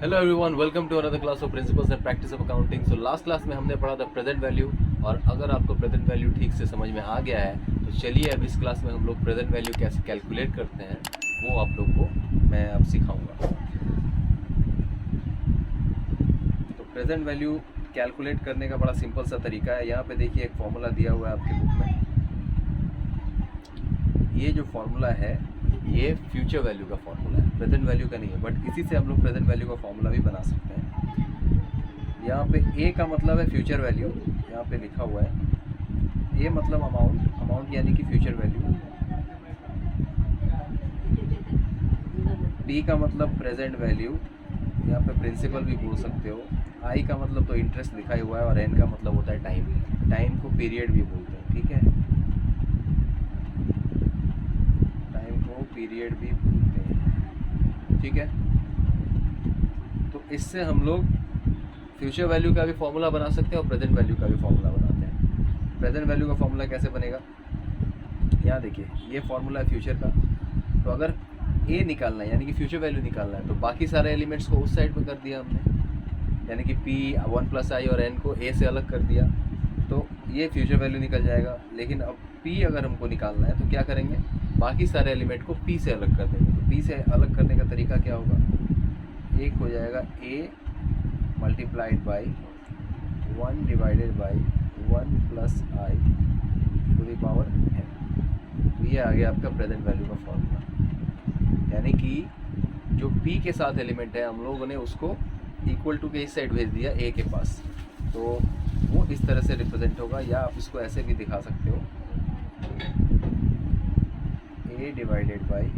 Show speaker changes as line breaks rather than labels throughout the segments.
Hello everyone, welcome to another class of principles and practice of accounting. So last class में हमने पढ़ा था present value, और अगर आपको प्रेजेंट वैल्यू ठीक से समझ में आ गया है तो चलिए अब इस क्लास में हम लोग प्रेजेंट वैल्यू कैसे कैलकुलेट करते हैं वो आप लोग को मैं अब सिखाऊंगा। तो प्रेजेंट वैल्यू कैलकुलेट करने का बड़ा सिंपल सा तरीका है। यहाँ पे देखिए एक फॉर्मूला दिया हुआ है आपके बुक में। ये जो फॉर्मूला है ये फ्यूचर वैल्यू का फॉर्मूला है, प्रेजेंट वैल्यू का नहीं है, बट इसी से हम लोग प्रेजेंट वैल्यू का फॉर्मूला भी बना सकते हैं। यहाँ पे ए का मतलब है फ्यूचर वैल्यू, यहाँ पे लिखा हुआ है। ए मतलब अमाउंट यानी कि फ्यूचर वैल्यू। बी का मतलब प्रेजेंट वैल्यू, यहाँ पे प्रिंसिपल भी बोल सकते हो। आई का मतलब तो इंटरेस्ट लिखा हुआ है, और एन का मतलब होता है टाइम। टाइम को पीरियड भी बोलते हैं, ठीक है, टाइम को पीरियड भी बोलते हैं, ठीक है। तो इससे हम लोग फ्यूचर वैल्यू का भी फॉर्मूला बना सकते हैं और प्रेजेंट वैल्यू का भी फॉर्मूला बनाते हैं। प्रेजेंट वैल्यू का फॉर्मूला कैसे बनेगा, यहाँ देखिए ये फॉर्मूला है फ्यूचर का। तो अगर ए निकालना है यानी कि फ्यूचर वैल्यू निकालना है तो बाकी सारे एलिमेंट्स को उस साइड पे कर दिया हमने, यानी कि पी 1+i और एन को ए से अलग कर दिया, तो ये फ्यूचर वैल्यू निकल जाएगा। लेकिन अब पी अगर हमको निकालना है तो क्या करेंगे, बाकी सारे एलिमेंट को पी से अलग कर देंगे। तो पी से अलग करने का तरीका क्या होगा, एक हो जाएगा A multiplied by 1 divided by 1+i to the power n। तो ये आ गया आपका प्रेजेंट वैल्यू का फॉर्मूला। यानी कि जो p के साथ एलिमेंट है हम लोगों ने उसको इक्वल टू के इस साइड भेज दिया a के पास, तो वो इस तरह से रिप्रेजेंट होगा। या आप इसको ऐसे भी दिखा सकते हो, a divided by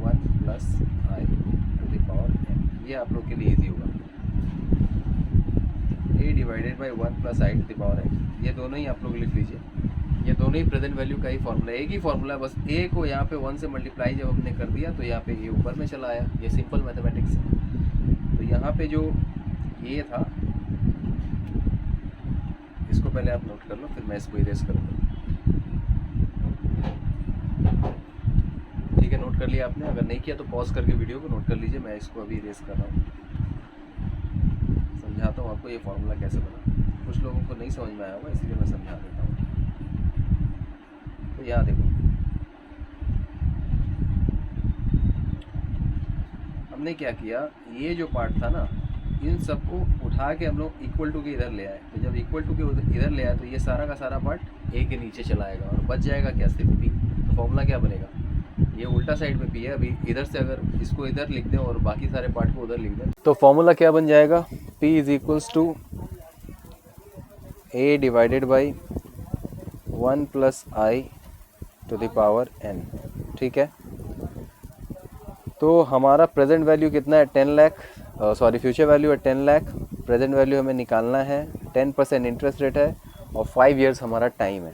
1+i to the power n। ये आप लोग के लिए इजी होगा, a divided by 1+i to the power n। ये दोनों ही आप लोग लिख लीजिए, ये दोनों ही प्रेजेंट वैल्यू का ही फॉर्मूला, एक ही फॉर्मूला है। बस ए को यहाँ पे 1 से मल्टीप्लाई जब हमने कर दिया तो यहाँ पे ए ऊपर में चला आया। ये सिंपल मैथमेटिक्स है। तो यहाँ पे जो ये था इसको पहले आप नोट कर लो, फिर मैं इसको इरेज करूँगा, ठीक है। नोट कर लिया आपने, अगर नहीं किया तो पॉज करके वीडियो को नोट कर लीजिए। मैं इसको अभी इरेज कर रहा हूँ, समझाता हूँ आपको ये फॉर्मूला कैसे बना। कुछ लोगों को नहीं समझ में आया होगा, इसलिए मैं समझा देता हूँ। तो यहाँ देखो, हमने क्या किया, ये जो पार्ट था ना इन सबको उठा के हम लोग इक्वल टू के इधर ले आए। तो जब इक्वल टू के इधर ले आए तो ये सारा का सारा पार्ट ए के नीचे चला आएगा और बच जाएगा क्या, सिर्फ पी। तो फॉर्मूला क्या बनेगा, ये उल्टा साइड में पी है। अभी इधर से अगर इसको इधर लिख दें और बाकी सारे पार्ट को उधर लिख दें तो फॉर्मूला क्या बन जाएगा, P is equals to A divided by 1+i to the power n, ठीक है। तो हमारा प्रेजेंट वैल्यू कितना है, 10 लाख, सॉरी फ्यूचर वैल्यू है 10 लाख। प्रेजेंट वैल्यू हमें निकालना है, 10% इंटरेस्ट रेट है और 5 इयर्स हमारा टाइम है।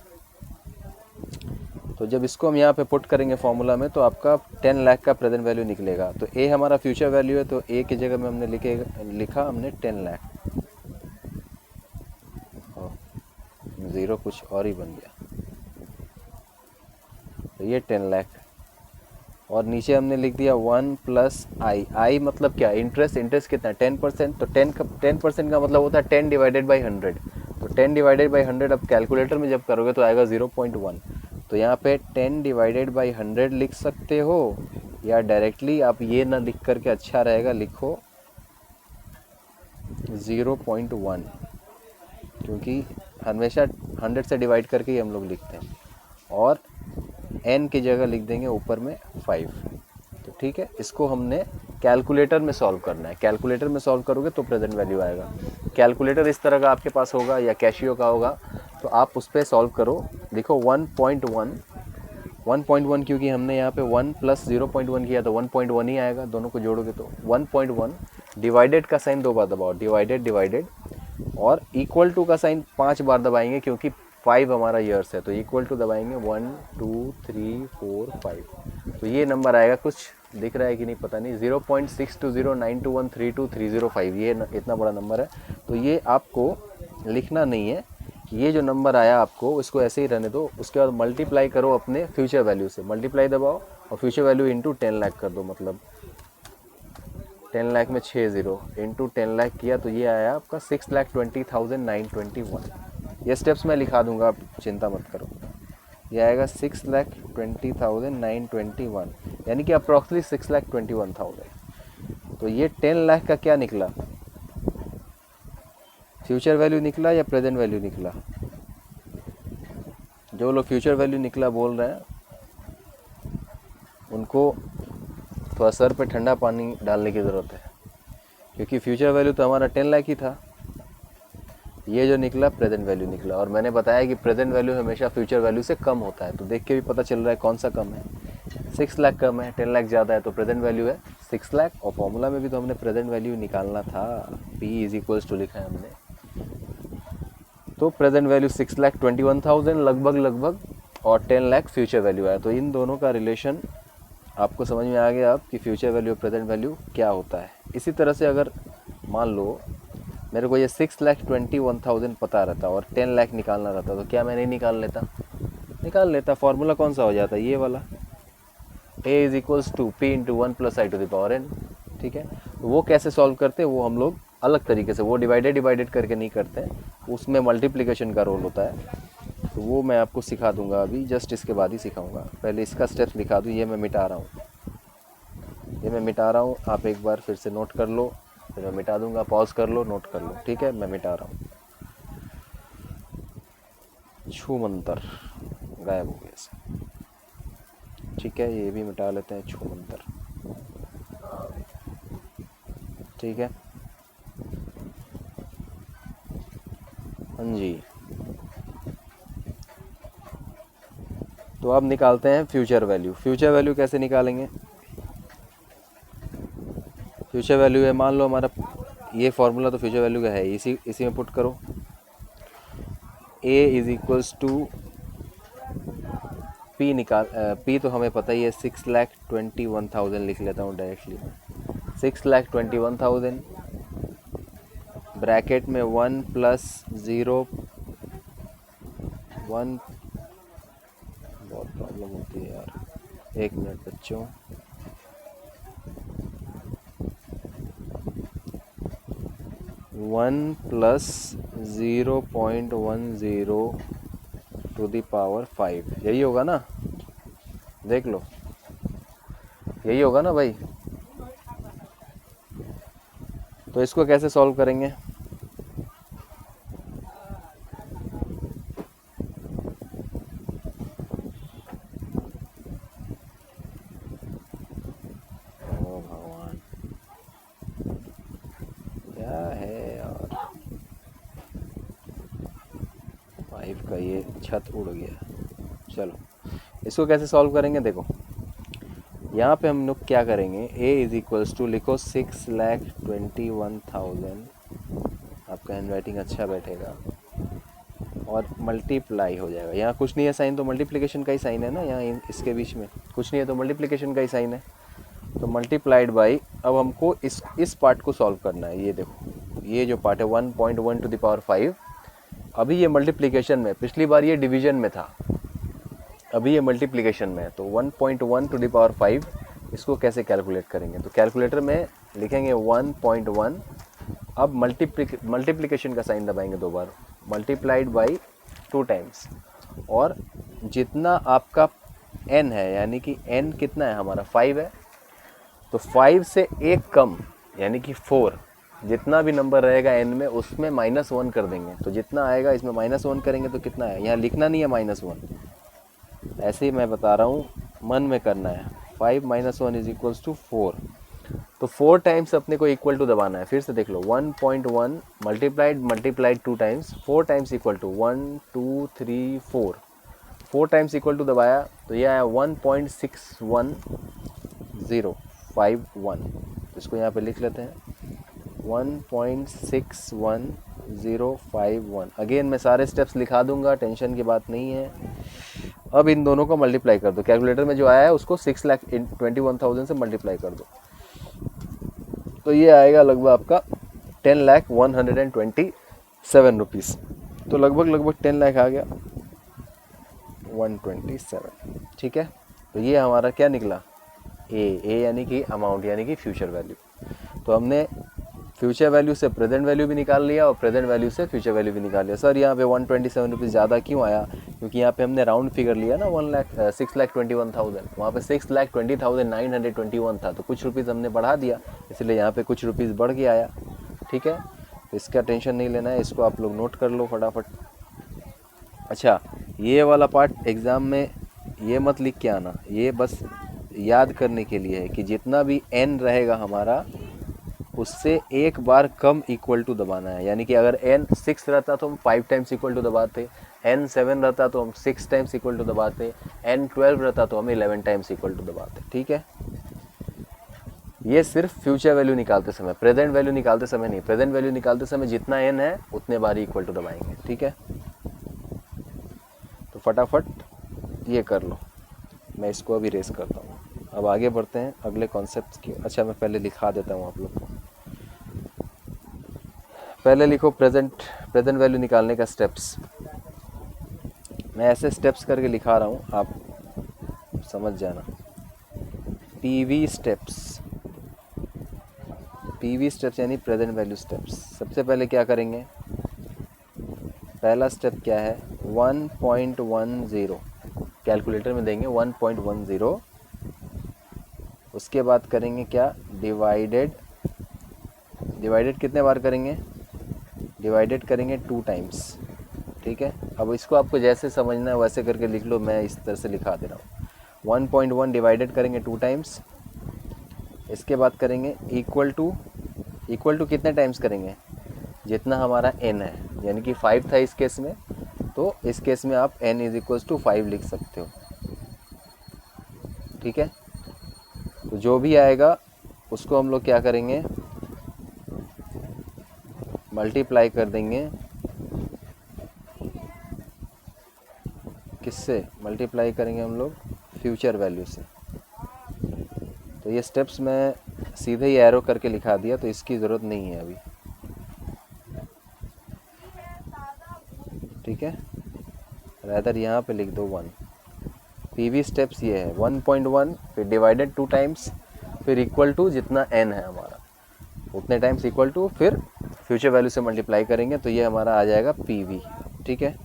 तो जब इसको हम यहाँ पे पुट करेंगे फॉर्मूला में तो आपका 10 लाख का प्रेजेंट वैल्यू निकलेगा। तो ए हमारा फ्यूचर वैल्यू है, तो ए की जगह में हमने लिखा हमने 10 लाख, ज़ीरो कुछ और ही बन गया, तो ये 10 लाख। और नीचे हमने लिख दिया 1+i। i मतलब क्या, इंटरेस्ट। इंटरेस्ट कितना, 10%। तो 10% का मतलब होता है 10 डिवाइडेड बाई 100। तो 10 डिवाइडेड बाई 100 अब कैलकुलेटर में जब करोगे तो आएगा 0.1। तो यहाँ पे 10 डिवाइडेड बाई 100 लिख सकते हो, या डायरेक्टली आप ये ना लिख करके अच्छा रहेगा लिखो 0.1, क्योंकि हमेशा 100 से डिवाइड करके ही हम लोग लिखते हैं। और n की जगह लिख देंगे ऊपर में 5। तो ठीक है, इसको हमने कैलकुलेटर में सॉल्व करना है। कैलकुलेटर में सॉल्व करोगे तो प्रेजेंट वैल्यू आएगा। कैलकुलेटर इस तरह का आपके पास होगा या कैशियो का होगा, तो आप उस पर सॉल्व करो। देखो 1.1 क्योंकि हमने यहाँ पे 1 + 0.1 किया तो 1.1 ही आएगा। दोनों को जोड़ोगे तो 1.1। डिवाइडेड का साइन 2 बार दबाओ, डिवाइडेड, और इक्वल टू का साइन 5 बार दबाएंगे क्योंकि 5 हमारा ईयर्स है। तो इक्वल टू दबाएंगे 1 2 3 4 5। तो ये नंबर आएगा, कुछ दिख रहा है कि नहीं पता नहीं, 0.620921323005। ये इतना बड़ा नंबर है। तो ये आपको लिखना नहीं है, ये जो नंबर आया आपको इसको ऐसे ही रहने दो। उसके बाद मल्टीप्लाई करो अपने फ्यूचर वैल्यू से, मल्टीप्लाई दबाओ और फ्यूचर वैल्यू इंटू 10 लाख कर दो। मतलब 10 लाख में 6 ज़ीरो इंटू 10 लाख किया तो ये आया आपका 6,20,921। ये स्टेप्स मैं लिखा दूंगा, आप चिंता मत करो। ये आएगा 6,20,921, यानी कि अप्रॉक्सीमेटली 6,21,000। तो ये 10 लाख का क्या निकला, फ्यूचर वैल्यू निकला या प्रेजेंट वैल्यू निकला? जो लोग फ्यूचर वैल्यू निकला बोल रहे हैं उनको थोड़ा सर पे ठंडा पानी डालने की ज़रूरत है, क्योंकि फ्यूचर वैल्यू तो हमारा 10 लाख ही था। ये जो निकला प्रेजेंट वैल्यू निकला, और मैंने बताया कि प्रेजेंट वैल्यू हमेशा फ्यूचर वैल्यू से कम होता है। तो देख के भी पता चल रहा है कौन सा कम है। 6 लाख कम है, 10 लाख ज़्यादा है, तो प्रेजेंट वैल्यू है 6 लाख। और फॉर्मूला में भी तो हमने प्रेजेंट वैल्यू निकालना था, P = लिखा है हमने। तो प्रेजेंट वैल्यू 6,21,000 लगभग, और 10 लाख फ्यूचर वैल्यू आया। तो इन दोनों का रिलेशन आपको समझ में आ गया अब कि फ्यूचर वैल्यू और प्रेजेंट वैल्यू क्या होता है। इसी तरह से अगर मान लो मेरे को ये 6,21,000 पता रहता और 10 लाख निकालना रहता, तो क्या मैं नहीं निकाल लेता? फार्मूला कौन सा हो जाता है, ये वाला, A = P × 1 + I⁴ n। ठीक है, तो वो कैसे सॉल्व करते हैं वो हम लोग अलग तरीके से, वो डिवाइडेड करके नहीं करते हैं, उसमें मल्टीप्लिकेशन का रोल होता है। तो वो मैं आपको सिखा दूंगा अभी, जस्ट इसके बाद ही सिखाऊंगा। पहले इसका स्टेप्स लिखा दूँ। ये मैं मिटा रहा हूँ, आप एक बार फिर से नोट कर लो, फिर मैं मिटा दूंगा। पॉज कर लो, नोट कर लो। ठीक है, मैं मिटा रहा हूँ। छूमंतर गायब हो गया से। ठीक है, ये भी मिटा लेते हैं, छूमंतर। ठीक है, हाँ जी। तो अब निकालते हैं फ्यूचर वैल्यू। फ्यूचर वैल्यू कैसे निकालेंगे? फ्यूचर वैल्यू है, मान लो हमारा ये फॉर्मूला तो फ्यूचर वैल्यू का है, इसी में पुट करो। A = P निकाल, P तो हमें पता ही है, 6,21,000 लिख लेता हूँ डायरेक्टली। 6,21,000 ब्रैकेट में 1 + 0 1। बहुत प्रॉब्लम होती है यार, 1 मिनट बच्चों। +0.10 to the power 5, यही होगा ना? देख लो, यही होगा ना भाई? तो इसको कैसे सॉल्व करेंगे? ओ भगवान, क्या है यार, 5 का ये छत उड़ गया। चलो, इसको कैसे सॉल्व करेंगे? देखो, यहाँ पे हम लोग क्या करेंगे, A = लिखो 6,21,000, आपका हैंड राइटिंग अच्छा बैठेगा, और मल्टीप्लाई हो जाएगा। यहाँ कुछ नहीं है साइन, तो मल्टीप्लिकेशन का ही साइन है ना, यहाँ इसके बीच में कुछ नहीं है तो मल्टीप्लिकेशन का ही साइन है। तो मल्टीप्लाइड बाई, अब हमको इस पार्ट को सॉल्व करना है। ये देखो, ये जो पार्ट है 1.1 to the power 5, अभी ये मल्टीप्लिकेशन में, पिछली बार ये डिवीजन में था, अभी ये मल्टीप्लिकेशन में है। तो 1.1 to the power 5, इसको कैसे कैलकुलेट करेंगे? तो कैलकुलेटर में लिखेंगे 1.1, अब मल्टीप्लिकेशन का साइन दबाएंगे 2 बार, मल्टीप्लाइड बाई 2 टाइम्स, और जितना आपका n है, यानी कि n कितना है हमारा 5 है, तो 5 से 1 कम यानी कि 4, जितना भी नंबर रहेगा n में उसमें -1 कर देंगे। तो जितना आएगा इसमें -1 करेंगे तो कितना है, यहाँ लिखना नहीं है -1, ऐसे ही मैं बता रहा हूँ, मन में करना है। 5 - 1 = 4, तो 4 टाइम्स अपने को इक्वल टू दबाना है। फिर से देख लो, 1.1 multiplied 2 times, 4 times = 1 2 3 4, 4 times equal to दबाया तो ये आया 1.61051। तो इसको यहाँ पे लिख लेते हैं 1.61051। अगेन मैं सारे स्टेप्स लिखा दूंगा, टेंशन की बात नहीं है। अब इन दोनों को मल्टीप्लाई कर दो, कैलकुलेटर में जो आया है उसको 6,21,000 से मल्टीप्लाई कर दो, तो ये आएगा लगभग आपका 10,127 रुपीज़। तो लगभग 10 लाख आ गया, 127। ठीक है, तो ये हमारा क्या निकला, ए यानी कि अमाउंट, यानी कि फ्यूचर वैल्यू। तो हमने फ्यूचर वैल्यू से प्रेजेंट वैल्यू भी निकाल लिया और प्रेजेंट वैल्यू से फ्यूचर वैल्यू भी निकाल लिया। सर यहाँ पे 127 रुपीज़ ज़्यादा क्यों आया? क्योंकि यहाँ पे हमने राउंड फिगर लिया ना 6,21,000, वहाँ पे 6,20,921 था, तो कुछ रुपीज़ हमने बढ़ा दिया, इसलिए यहाँ पे कुछ रुपीज़ बढ़ के आया। ठीक है, तो इसका टेंशन नहीं लेना है, इसको आप लोग नोट कर लो फटाफट। अच्छा, ये वाला पार्ट एग्ज़ाम में ये मत लिख के आना, ये बस याद करने के लिए है कि जितना भी n रहेगा हमारा उससे एक बार कम इक्वल टू दबाना है। यानी कि अगर n 6 रहता तो हम 5 टाइम्स इक्वल टू दबाते, n 7 रहता तो हम 6 टाइम्स इक्वल टू दबाते, n 12 रहता तो हम 11 टाइम्स इक्वल टू दबाते। ठीक है, ये सिर्फ फ्यूचर वैल्यू निकालते समय, प्रेजेंट वैल्यू निकालते समय नहीं। प्रेजेंट वैल्यू निकालते समय जितना n है उतने बार इक्वल टू दबाएंगे। ठीक है, तो फटाफट ये कर लो, मैं इसको अभी रेस करता हूँ। अब आगे बढ़ते हैं अगले कॉन्सेप्ट की। अच्छा, मैं पहले लिखा देता हूँ आप लोग को। पहले लिखो प्रेजेंट वैल्यू निकालने का स्टेप्स। मैं ऐसे स्टेप्स करके लिखा रहा हूँ, आप समझ जाना। पीवी स्टेप्स यानी प्रेजेंट वैल्यू स्टेप्स। सबसे पहले क्या करेंगे, पहला स्टेप क्या है, 1.10 कैलकुलेटर में देंगे 1.10। उसके बाद करेंगे क्या, डिवाइडेड कितने बार करेंगे, डिवाइडेड करेंगे 2 टाइम्स। ठीक है, अब इसको आपको जैसे समझना है वैसे करके लिख लो, मैं इस तरह से लिखा दे रहा हूँ। 1.1 डिवाइडेड करेंगे 2 टाइम्स। इसके बाद करेंगे इक्वल टू कितने टाइम्स करेंगे, जितना हमारा n है, यानी कि 5 था इस केस में, तो इस केस में आप n = 5 लिख सकते हो। ठीक है, तो जो भी आएगा उसको हम लोग क्या करेंगे, मल्टीप्लाई कर देंगे, किससे मल्टीप्लाई करेंगे हम लोग, फ्यूचर वैल्यू से। तो ये स्टेप्स मैं सीधे ही एरो करके लिखा दिया, तो इसकी ज़रूरत नहीं है अभी। ठीक है, रैदर यहाँ पे लिख दो 1। पीवी स्टेप्स ये है 1.1, फिर डिवाइडेड 2 टाइम्स, फिर इक्वल टू जितना n है हमारा उतने टाइम्स इक्वल टू, फिर फ्यूचर वैल्यू से मल्टीप्लाई करेंगे, तो ये हमारा आ जाएगा पीवी। ठीक है,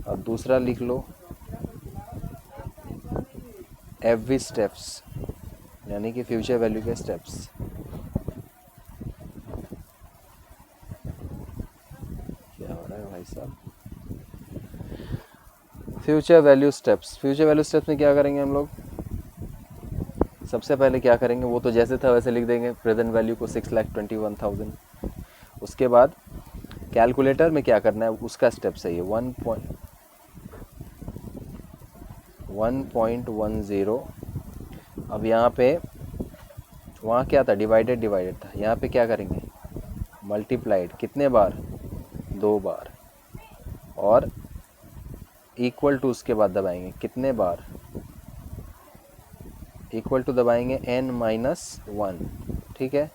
अब दूसरा लिख लो एफवी स्टेप्स, यानी कि फ्यूचर वैल्यू के स्टेप्स। क्या हो रहा है भाई साहब, फ्यूचर वैल्यू स्टेप्स में क्या करेंगे हम लोग, सबसे पहले क्या करेंगे, वो तो जैसे था वैसे लिख देंगे, प्रेजेंट वैल्यू को 6,21,000। उसके बाद कैलकुलेटर में क्या करना है उसका स्टेप सही है, 1.10। अब यहाँ पे, वहाँ क्या था, डिवाइडेड था, यहाँ पे क्या करेंगे, मल्टीप्लाइड कितने बार, 2 बार, और इक्वल टू उसके बाद दबाएंगे कितने बार, इक्वल टू दबाएंगे n-1। ठीक है,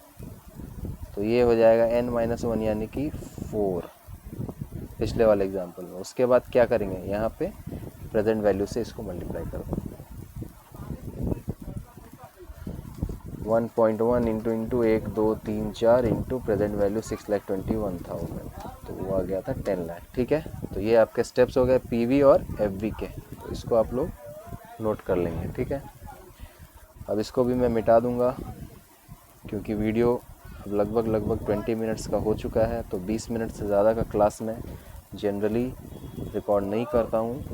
तो ये हो जाएगा n-1 यानी कि 4 पिछले वाले एग्जांपल में। उसके बाद क्या करेंगे, यहाँ पे प्रेजेंट वैल्यू से इसको मल्टीप्लाई कर दो, 1.1 इंटू 1 2 3 4 इंटू प्रेजेंट वैल्यू 6,21,000, तो वो आ गया था 10 लाख। ठीक है, तो ये आपके स्टेप्स हो गए पीवी और एफवी के, तो इसको आप लोग नोट कर लेंगे। ठीक है, अब इसको भी मैं मिटा दूंगा क्योंकि वीडियो अब लगभग 20 मिनट्स का हो चुका है, तो 20 मिनट से ज़्यादा का क्लास में जनरली रिकॉर्ड नहीं करता हूँ,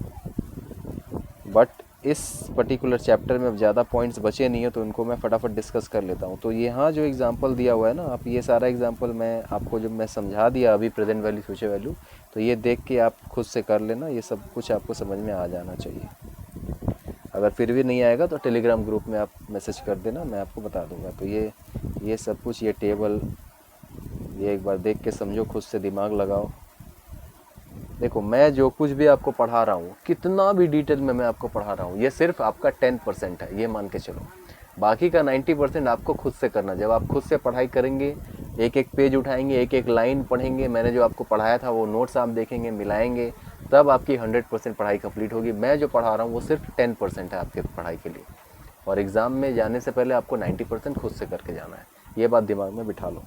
बट इस पर्टिकुलर चैप्टर में अब ज़्यादा पॉइंट्स बचे नहीं है, तो उनको मैं फटाफट डिस्कस कर लेता हूँ। तो यहाँ जो एग्जांपल दिया हुआ है ना, आप ये सारा एग्जांपल मैं आपको जब मैं समझा दिया अभी प्रेजेंट वैल्यू फ्यूचर वैल्यू, तो ये देख के आप खुद से कर लेना, ये सब कुछ आपको समझ में आ जाना चाहिए। अगर फिर भी नहीं आएगा तो टेलीग्राम ग्रुप में आप मैसेज कर देना, मैं आपको बता दूंगा। तो ये सब कुछ, ये टेबल, ये एक बार देख के समझो, खुद से दिमाग लगाओ। देखो, मैं जो कुछ भी आपको पढ़ा रहा हूँ, कितना भी डिटेल में मैं आपको पढ़ा रहा हूँ, ये सिर्फ आपका 10% है, ये मान के चलो। बाकी का 90% आपको खुद से करना। जब आप खुद से पढ़ाई करेंगे, एक एक पेज उठाएंगे, एक एक लाइन पढ़ेंगे, मैंने जो आपको पढ़ाया था वो नोट्स आप देखेंगे, मिलाएंगे, तब आपकी 100% पढ़ाई कंप्लीट होगी। मैं जो पढ़ा रहा हूँ वो सिर्फ 10% है आपके पढ़ाई के लिए, और एग्ज़ाम में जाने से पहले आपको 90% खुद से करके जाना है। ये बात दिमाग में बिठा लो।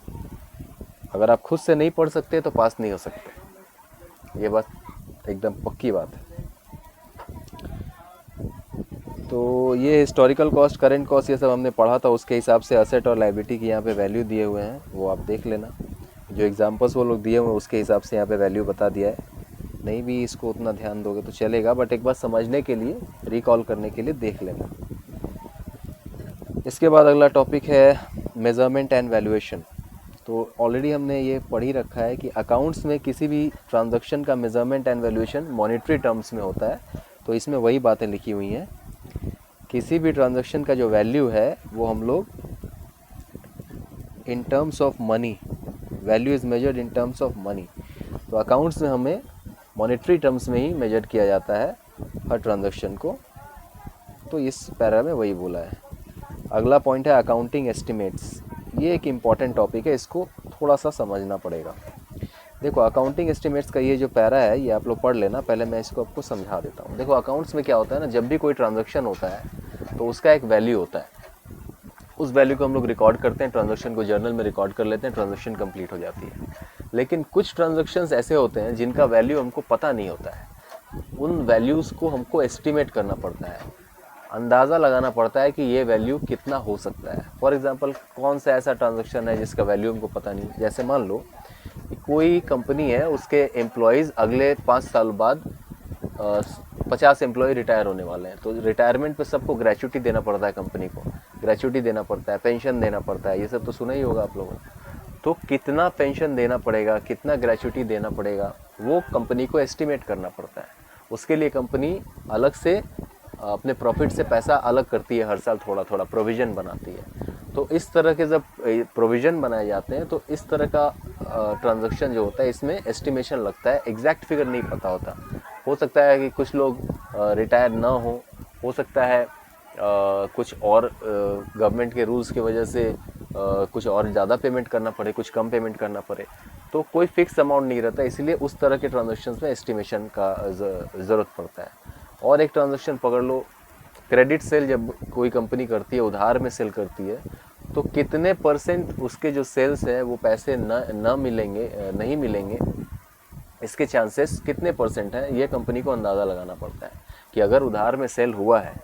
अगर आप खुद से नहीं पढ़ सकते तो पास नहीं हो सकते, ये बात एकदम पक्की बात है। तो ये हिस्टोरिकल कॉस्ट, करेंट कॉस्ट, ये सब हमने पढ़ा था, उसके हिसाब से असेट और लायबिलिटी की यहाँ पे वैल्यू दिए हुए हैं, वो आप देख लेना। जो एग्जांपल्स वो लोग दिए हुए हैं उसके हिसाब से यहाँ पे वैल्यू बता दिया है। नहीं भी इसको उतना ध्यान दोगे तो चलेगा, बट एक बार समझने के लिए, रिकॉल करने के लिए देख लेना। इसके बाद अगला टॉपिक है मेजरमेंट एंड वैल्यूएशन। तो ऑलरेडी हमने ये पढ़ ही रखा है कि अकाउंट्स में किसी भी ट्रांजैक्शन का measurement and valuation monetary terms में होता है। तो इसमें वही बातें लिखी हुई हैं, किसी भी ट्रांजैक्शन का जो वैल्यू है वो हम लोग in terms of money, value is measured in terms of money. तो अकाउंट्स में हमें मॉनेटरी टर्म्स में ही मेजर किया जाता है हर ट्रांजैक्शन को। तो इस पैरा में वही बोला है। अगला पॉइंट है अकाउंटिंग एस्टिमेट्स। ये एक इम्पॉर्टेंट टॉपिक है, इसको थोड़ा सा समझना पड़ेगा। देखो अकाउंटिंग एस्टिमेट्स का ये जो पैरा है ये आप लोग पढ़ लेना, पहले मैं इसको आपको समझा देता हूँ। देखो अकाउंट्स में क्या होता है ना, जब भी कोई ट्रांजैक्शन होता है तो उसका एक वैल्यू होता है, उस वैल्यू को हम लोग रिकॉर्ड करते हैं, ट्रांजैक्शन को जर्नल में रिकॉर्ड कर लेते हैं, ट्रांजैक्शन कंप्लीट हो जाती है। लेकिन कुछ ट्रांजैक्शंस ऐसे होते हैं जिनका वैल्यू हमको पता नहीं होता है, उन वैल्यूज़ को हमको एस्टिमेट करना पड़ता है, अंदाज़ा लगाना पड़ता है कि ये वैल्यू कितना हो सकता है। फॉर एग्जांपल कौन सा ऐसा ट्रांजैक्शन है जिसका वैल्यू हमको पता नहीं। जैसे मान लो कोई कंपनी है, उसके एम्प्लॉयज़ अगले 5 साल बाद 50 एम्प्लॉय रिटायर होने वाले हैं, तो रिटायरमेंट पे सबको ग्रेच्युटी देना पड़ता है, कंपनी को ग्रेच्युटी देना पड़ता है, पेंशन देना पड़ता है, ये सब तो सुना ही होगा आप लोगों ने। तो कितना पेंशन देना पड़ेगा, कितना ग्रेच्युटी देना पड़ेगा, वो कंपनी को एस्टिमेट करना पड़ता है। उसके लिए कंपनी अलग से अपने प्रॉफिट से पैसा अलग करती है, हर साल थोड़ा थोड़ा प्रोविज़न बनाती है। तो इस तरह के जब प्रोविज़न बनाए जाते हैं तो इस तरह का ट्रांजैक्शन जो होता है इसमें एस्टिमेशन लगता है, एग्जैक्ट फिगर नहीं पता होता। हो सकता है कि कुछ लोग रिटायर ना हो सकता है कुछ और गवर्नमेंट के रूल्स की वजह से कुछ और ज़्यादा पेमेंट करना पड़े, कुछ कम पेमेंट करना पड़े, तो कोई फिक्स अमाउंट नहीं रहता, इसलिए उस तरह के ट्रांजैक्शंस में एस्टिमेशन का ज़रूरत पड़ता है। और एक ट्रांजैक्शन पकड़ लो, क्रेडिट सेल जब कोई कंपनी करती है, उधार में सेल करती है, तो कितने % उसके जो सेल्स हैं वो पैसे न मिलेंगे, नहीं मिलेंगे, इसके चांसेस कितने % हैं, ये कंपनी को अंदाज़ा लगाना पड़ता है कि अगर उधार में सेल हुआ है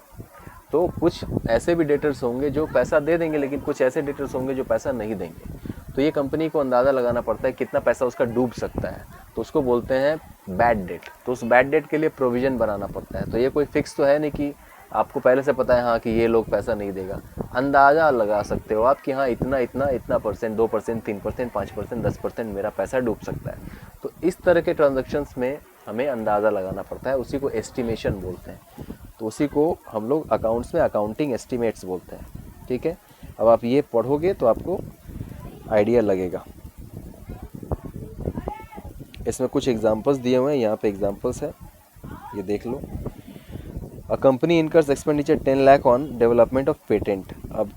तो कुछ ऐसे भी डेटर्स होंगे जो पैसा दे देंगे, लेकिन कुछ ऐसे डेटर्स होंगे जो पैसा नहीं देंगे। तो ये कंपनी को अंदाज़ा लगाना पड़ता है कितना पैसा उसका डूब सकता है, तो उसको बोलते हैं बैड डेट। तो उस बैड डेट के लिए प्रोविज़न बनाना पड़ता है। तो ये कोई फिक्स तो है नहीं कि आपको पहले से पता है हाँ कि ये लोग पैसा नहीं देगा, अंदाज़ा लगा सकते हो आप कि हाँ इतना इतना इतना %, 2%, 3%, 5%, 10% मेरा पैसा डूब सकता है। तो इस तरह के ट्रांजैक्शंस में हमें अंदाज़ा लगाना पड़ता है, उसी को एस्टिमेशन बोलते हैं। तो उसी को हम लोग अकाउंट्स में अकाउंटिंग एस्टिमेट्स बोलते हैं। ठीक है, अब आप ये पढ़ोगे तो आपको आइडिया लगेगा। इसमें कुछ एग्जांपल्स दिए हुए हैं, यहाँ पे एग्जांपल्स है, ये देख लो। A company incurs expenditure 10 lakh on development of patent. अब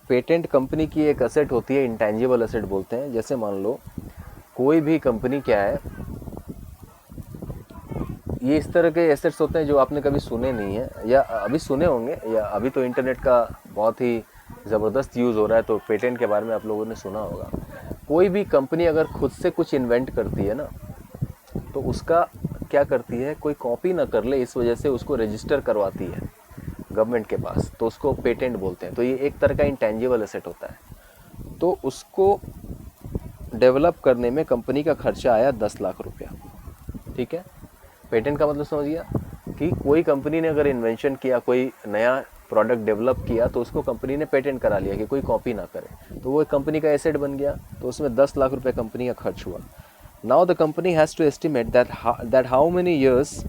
पेटेंट कंपनी की एक असेट होती है, इंटेंजिबल असेट बोलते हैं। जैसे मान लो कोई भी कंपनी क्या है, ये इस तरह के एसेट्स होते हैं जो आपने कभी सुने नहीं है या अभी सुने होंगे, या अभी तो इंटरनेट का बहुत ही ज़बरदस्त यूज़ हो रहा है, तो पेटेंट के बारे में आप लोगों ने सुना होगा। कोई भी कंपनी अगर खुद से कुछ इन्वेंट करती है ना, तो उसका क्या करती है, कोई कॉपी ना कर ले, इस वजह से उसको रजिस्टर करवाती है गवर्नमेंट के पास, तो उसको पेटेंट बोलते हैं। तो ये एक तरह का इंटेंजिबल एसेट होता है। तो उसको डेवलप करने में कंपनी का खर्चा आया 10 लाख रुपया। ठीक है, पेटेंट का मतलब समझ गया कि कोई कंपनी ने अगर इन्वेंशन किया, कोई नया प्रोडक्ट डेवलप किया, तो उसको कंपनी ने पेटेंट करा लिया कि कोई कॉपी ना करे, तो वो कंपनी का एसेट बन गया। तो उसमें 10 लाख रुपए कंपनी का खर्च हुआ। Now the company has to estimate that how many years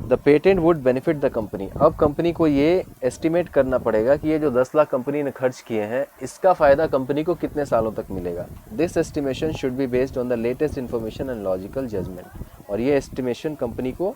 the patent would benefit the company. अब कंपनी को ये एस्टिमेट करना पड़ेगा कि ये जो 10 लाख कंपनी ने खर्च किए हैं, इसका फ़ायदा कंपनी को कितने सालों तक मिलेगा। This estimation should be based on the latest information and logical judgement. और ये एस्टिमेशन कंपनी को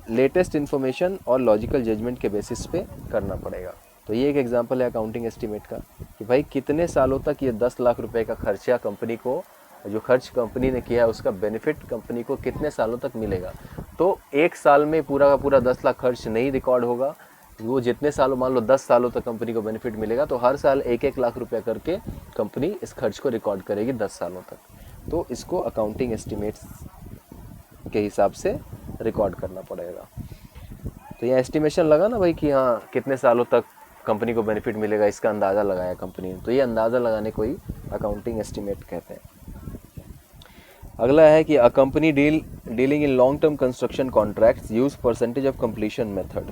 लेटेस्ट इन्फॉर्मेशन और लॉजिकल जजमेंट के बेसिस पे करना पड़ेगा। तो ये एक एग्जांपल है अकाउंटिंग एस्टिमेट का कि भाई कितने सालों तक ये 10 लाख रुपए का खर्चा कंपनी को, जो खर्च कंपनी ने किया है उसका बेनिफिट कंपनी को कितने सालों तक मिलेगा। तो एक साल में पूरा का पूरा 10 लाख खर्च नहीं रिकॉर्ड होगा, वो जितने सालों, मान लो 10 सालों तक कंपनी को बेनिफिट मिलेगा, तो हर साल 1-1 लाख रुपया करके कंपनी इस खर्च को रिकॉर्ड करेगी 10 सालों तक। तो इसको अकाउंटिंग एस्टिमेट्स के हिसाब से रिकॉर्ड करना पड़ेगा। तो ये एस्टिमेशन लगा ना भाई कि हाँ कितने सालों तक कंपनी को बेनिफिट मिलेगा, इसका अंदाज़ा लगाया कंपनी ने, तो ये अंदाज़ा लगाने को ही अकाउंटिंग एस्टिमेट कहते हैं। अगला है कि a company dealing in long term construction contracts use percentage of completion method.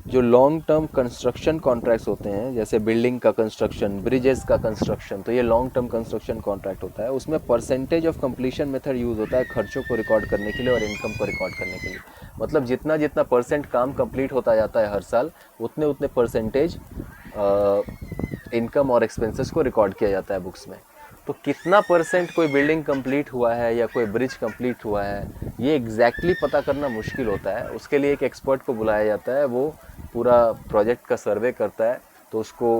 जो लॉन्ग टर्म कंस्ट्रक्शन कॉन्ट्रैक्ट्स होते हैं, जैसे बिल्डिंग का कंस्ट्रक्शन, ब्रिजेस का कंस्ट्रक्शन, तो ये लॉन्ग टर्म कंस्ट्रक्शन कॉन्ट्रैक्ट होता है, उसमें percentage of completion method use होता है खर्चों को रिकॉर्ड करने के लिए और इनकम को रिकॉर्ड करने के लिए। मतलब जितना जितना परसेंट काम कंप्लीट होता जाता है हर साल, उतने उतने परसेंटेज इनकम और एक्सपेंसेस को रिकॉर्ड किया जाता है बुक्स में। तो कितना परसेंट कोई बिल्डिंग कंप्लीट हुआ है या कोई ब्रिज कंप्लीट हुआ है, ये एग्जैक्टली पता करना मुश्किल होता है। उसके लिए एक एक्सपर्ट को बुलाया जाता है, वो पूरा प्रोजेक्ट का सर्वे करता है। तो उसको,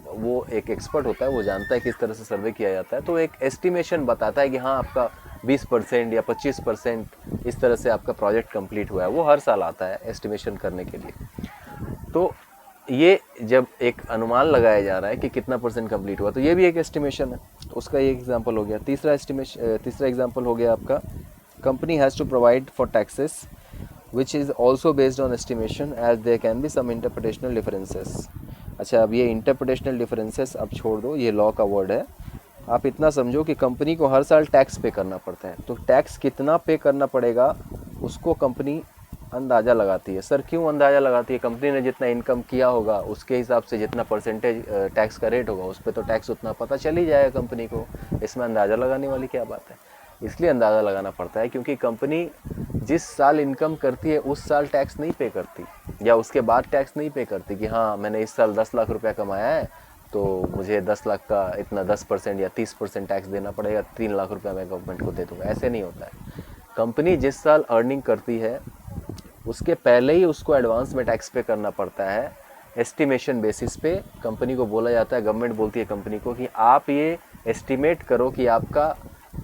वो एक एक्सपर्ट होता है, वो जानता है किस तरह से सर्वे किया जाता है, तो एक एस्टिमेशन बताता है कि हाँ आपका 20% या 25% इस तरह से आपका प्रोजेक्ट कंप्लीट हुआ है। वो हर साल आता है एस्टिमेशन करने के लिए। तो ये जब एक अनुमान लगाया जा रहा है कि कितना परसेंट कंप्लीट हुआ, तो ये भी एक एस्टिमेशन है। तो उसका ये एग्जांपल हो गया। तीसरा एग्जांपल हो गया आपका, company has to provide for taxes which is also based on estimation as there can be some interpretational differences। अच्छा, अब ये interpretational differences अब छोड़ दो, ये लॉ का वर्ड है। आप इतना समझो कि कंपनी को हर साल टैक्स पे करना पड़ता है, तो टैक्स कितना पे करना पड़ेगा उसको कंपनी अंदाज़ा लगाती है। सर क्यों अंदाज़ा लगाती है? कंपनी ने जितना इनकम किया होगा उसके हिसाब से जितना परसेंटेज टैक्स का रेट होगा उस पर तो टैक्स उतना पता चल ही जाएगा कंपनी को। इसमें अंदाज़ा लगाने वाली क्या बात है? इसलिए अंदाज़ा लगाना पड़ता है क्योंकि कंपनी जिस साल इनकम करती है उस साल टैक्स नहीं पे करती, या उसके बाद टैक्स नहीं पे करती कि हाँ मैंने इस साल 10 लाख रुपया कमाया है तो मुझे 10 लाख का इतना 10% या 30% टैक्स देना पड़ेगा, 3 लाख रुपया मैं गवर्नमेंट को दे दूँगा। ऐसे नहीं होता है। कंपनी जिस साल अर्निंग करती है उसके पहले ही उसको एडवांस में टैक्स पे करना पड़ता है। एस्टिमेशन बेसिस पे कंपनी को बोला जाता है, गवर्नमेंट बोलती है कंपनी को कि आप ये एस्टिमेट करो कि आपका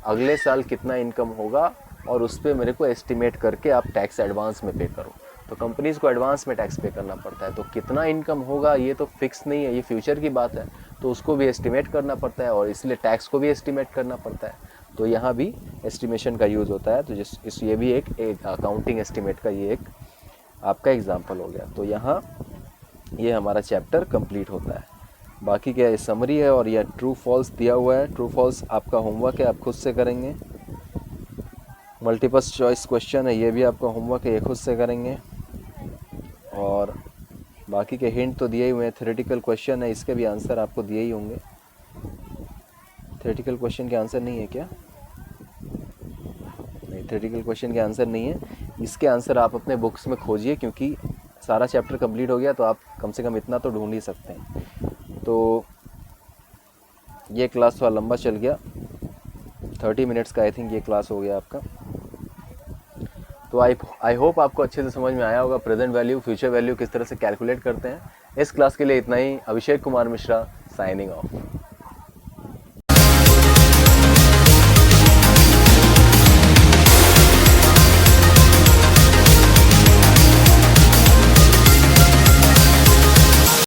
अगले साल कितना इनकम होगा और उस पर मेरे को एस्टिमेट करके आप टैक्स एडवांस में पे करो। तो कंपनीज़ को एडवांस में टैक्स पे करना पड़ता है। तो कितना इनकम होगा ये तो फिक्स नहीं है, ये फ्यूचर की बात है, तो उसको भी एस्टिमेट करना पड़ता है और इसलिए टैक्स को भी एस्टिमेट करना पड़ता है। तो यहाँ भी एस्टिमेशन का यूज़ होता है। तो ये भी एक अकाउंटिंग एस्टिमेट का ये एक आपका एग्जाम्पल हो गया। तो यहाँ ये हमारा चैप्टर कंप्लीट होता है। बाकी क्या ये समरी है और यह ट्रू फॉल्स दिया हुआ है। ट्रू फॉल्स आपका होमवर्क है, आप खुद से करेंगे। मल्टीपल चॉइस क्वेश्चन है, ये भी आपका होमवर्क है, ये खुद से करेंगे। और बाकी के हिंट तो दिए ही हुए हैं। थ्योरेटिकल क्वेश्चन है, इसके भी आंसर आपको दिए ही होंगे। थ्योरेटिकल क्वेश्चन के आंसर नहीं है क्या? नहीं, थ्योरेटिकल क्वेश्चन के आंसर नहीं है। इसके आंसर आप अपने बुक्स में खोजिए, क्योंकि सारा चैप्टर कंप्लीट हो गया तो आप कम से कम इतना तो ढूंढ ही सकते हैं। तो ये क्लास थोड़ा लंबा चल गया, 30 मिनट्स का आई थिंक ये क्लास हो गया आपका। तो आई होप आपको अच्छे से समझ में आया होगा प्रेजेंट वैल्यू, फ्यूचर वैल्यू किस तरह से कैलकुलेट करते हैं। इस क्लास के लिए इतना ही। Abhishek Kumar Mishra, signing off.